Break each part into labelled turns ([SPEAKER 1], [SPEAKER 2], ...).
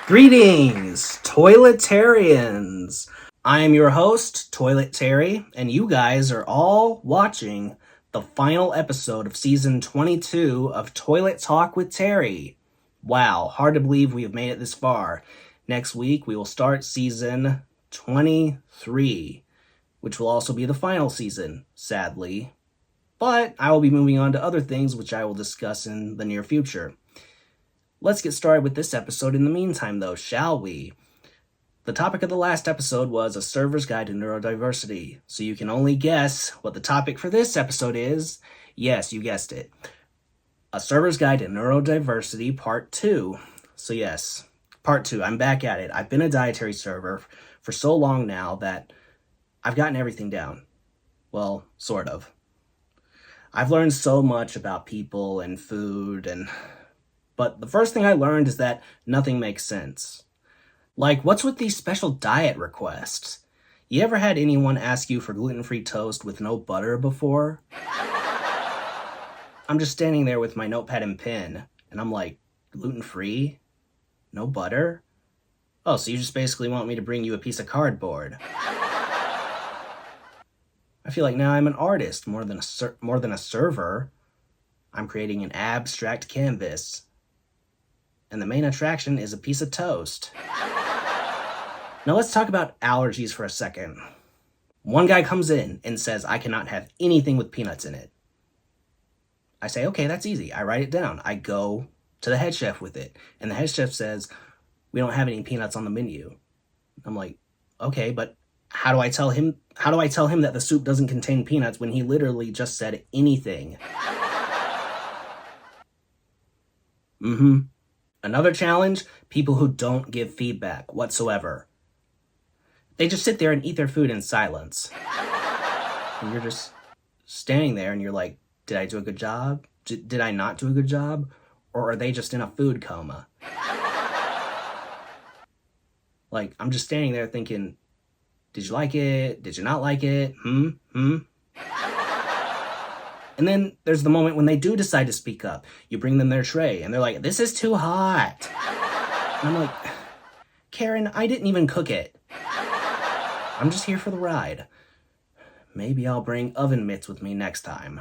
[SPEAKER 1] Greetings, Toiletarians! I am your host, Toilet Terry, and you guys are all watching the final episode of Season 22 of Toilet Talk with Terry. Wow, hard to believe we have made it this far. Next week, we will start Season 23, which will also be the final season, sadly. But I will be moving on to other things which I will discuss in the near future. Let's get started with this episode in the meantime, though, shall we? The topic of the last episode was A Server's Guide to Neurodiversity, so you can only guess what the topic for this episode is. Yes, you guessed it. A Server's Guide to Neurodiversity Part 2. So yes, Part 2, I'm back at it. I've been a dietary server for so long now that I've gotten everything down. Well, sort of. I've learned so much about people and food But the first thing I learned is that nothing makes sense. Like, what's with these special diet requests? You ever had anyone ask you for gluten-free toast with no butter before? I'm just standing there with my notepad and pen, and I'm like, gluten-free? No butter? Oh, so you just basically want me to bring you a piece of cardboard. I feel like now I'm an artist more than a server. I'm creating an abstract canvas. And the main attraction is a piece of toast. Now let's talk about allergies for a second. One guy comes in and says, I cannot have anything with peanuts in it. I say, okay, that's easy. I write it down. I go to the head chef with it. And the head chef says, we don't have any peanuts on the menu. I'm like, okay, but how do I tell him that the soup doesn't contain peanuts when he literally just said anything? Another challenge, people who don't give feedback whatsoever. They just sit there and eat their food in silence. And you're just standing there and you're like, did I do a good job? Did I not do a good job? Or are they just in a food coma? Like, I'm just standing there thinking, did you like it? Did you not like it? And then there's the moment when they do decide to speak up. You bring them their tray, and they're like, this is too hot. And I'm like, Karen, I didn't even cook it. I'm just here for the ride. Maybe I'll bring oven mitts with me next time.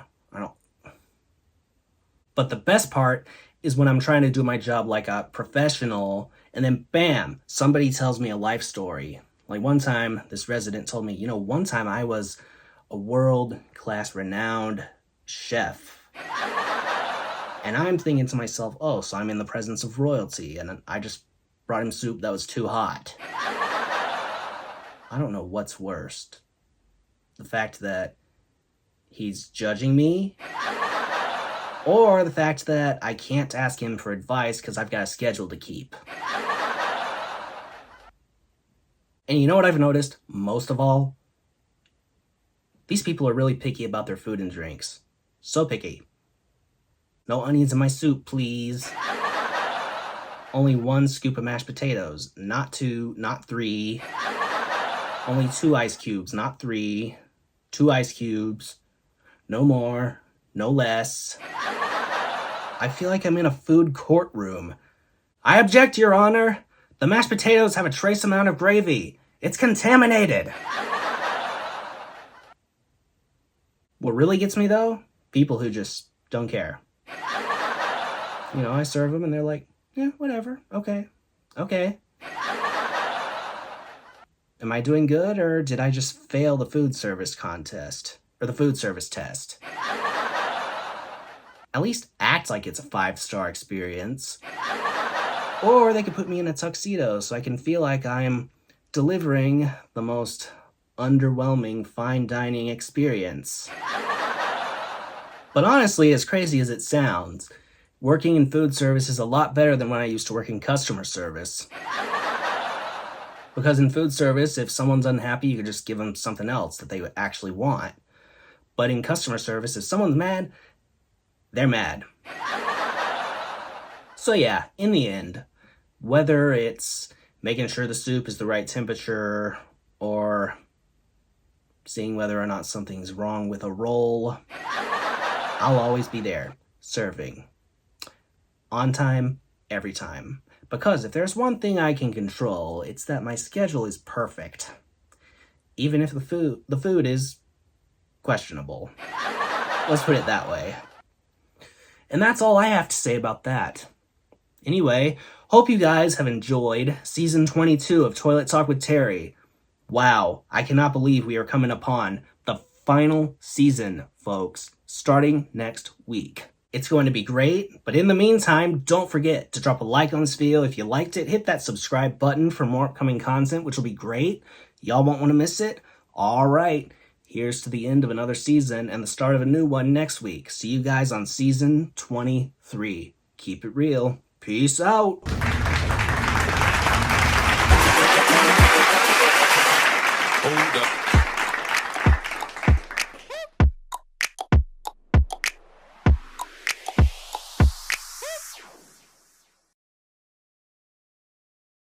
[SPEAKER 1] But the best part is when I'm trying to do my job like a professional, and then bam, somebody tells me a life story. Like one time, this resident told me, one time I was a world-class renowned chef. And I'm thinking to myself, oh, so I'm in the presence of royalty, and I just brought him soup that was too hot. I don't know what's worst. The fact that he's judging me, or the fact that I can't ask him for advice because I've got a schedule to keep. And you know what I've noticed most of all? These people are really picky about their food and drinks. So picky. No onions in my soup, please. Only 1 scoop of mashed potatoes. Not 2, not 3. Only 2 ice cubes, not 3. 2 ice cubes. No more, no less. I feel like I'm in a food courtroom. I object, Your Honor. The mashed potatoes have a trace amount of gravy. It's contaminated. What really gets me, though? People who just don't care. I serve them and they're like, yeah, whatever. Okay. Am I doing good, or did I just fail the food service contest? Or the food service test? At least act like it's a 5-star experience. Or they could put me in a tuxedo so I can feel like I'm delivering the most underwhelming fine dining experience. But honestly, as crazy as it sounds, working in food service is a lot better than when I used to work in customer service. Because in food service, if someone's unhappy, you can just give them something else that they would actually want. But in customer service, if someone's mad, they're mad. So yeah, in the end, whether it's making sure the soup is the right temperature or seeing whether or not something's wrong with a roll, I'll always be there, serving. On time, every time. Because if there's one thing I can control, it's that my schedule is perfect. Even if the food is questionable. Let's put it that way. And that's all I have to say about that. Anyway, hope you guys have enjoyed Season 22 of Toilet Talk with Terry. Wow, I cannot believe we are coming upon the final season, folks, starting next week. It's going to be great, but in the meantime, don't forget to drop a like on this video. If you liked it, hit that subscribe button for more upcoming content, which will be great. Y'all won't want to miss it. All right, here's to the end of another season and the start of a new one next week. See you guys on Season 23. Keep it real. Peace out.